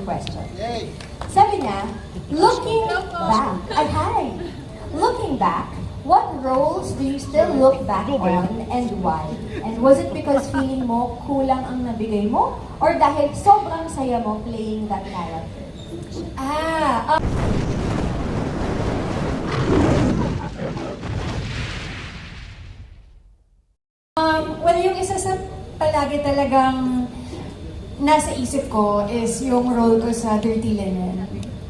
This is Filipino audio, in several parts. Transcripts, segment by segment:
question. Sabi niya, looking back, looking back, what roles do you still look back on and why? And was it because feeling mo kulang ang nabigay mo? Or dahil sobrang saya mo playing that character? Well, yung isa sa palagi talagang nasa isip ko is yung role ko sa Dirty Linen.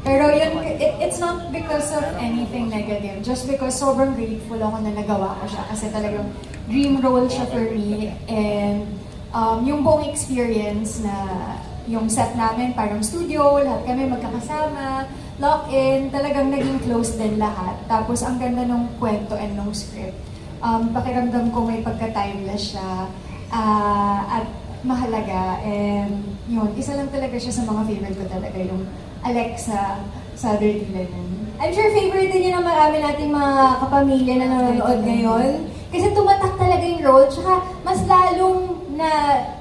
Pero yun, it's not because of anything negative, just because sobrang grateful ako na nagawa ko siya kasi talagang dream role siya for me. And yung buong experience na yung set namin, parang studio, lahat kami magkakasama, lock-in, talagang naging close din lahat. Tapos ang ganda nung kwento and nung script. Pakiramdam ko may pagka-timeless siya at mahalaga. And yun, isa lang talaga siya sa mga favorite ko talaga, yung Alexa sa Dirty Linen. I'm sure favorite din yun ng marami nating mga kapamilya na nanonood ngayon. Kasi tumatak talaga yung role, tsaka mas lalong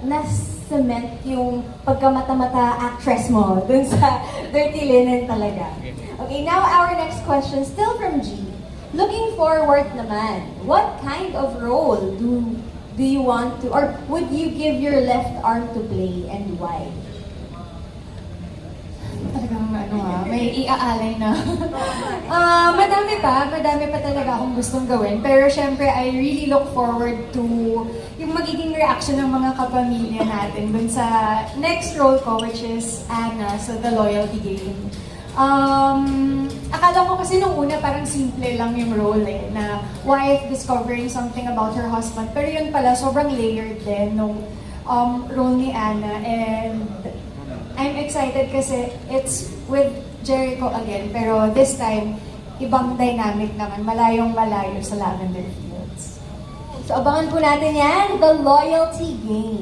na-cement yung pagkamata-mata actress mo dun sa Dirty Linen talaga. Okay, now our next question, still from G. Looking forward naman, what kind of role do you want to, or would you give your left arm to play and why? Talagang may iaalay na. Madami pa talaga akong gustong gawin. Pero syempre, I really look forward to yung magiging reaction ng mga kapamilya natin dun sa next role ko, which is Anna sa The Loyalty Game. Akala ko kasi nung una parang simple lang yung role na wife discovering something about her husband. Pero yun pala, sobrang layered din nung role ni Anna. And I'm excited kasi it's with Jericho again, pero this time, ibang dynamic naman, malayong-malayo sa Lavender Fields. So abangan po natin yan, The Loyalty Game.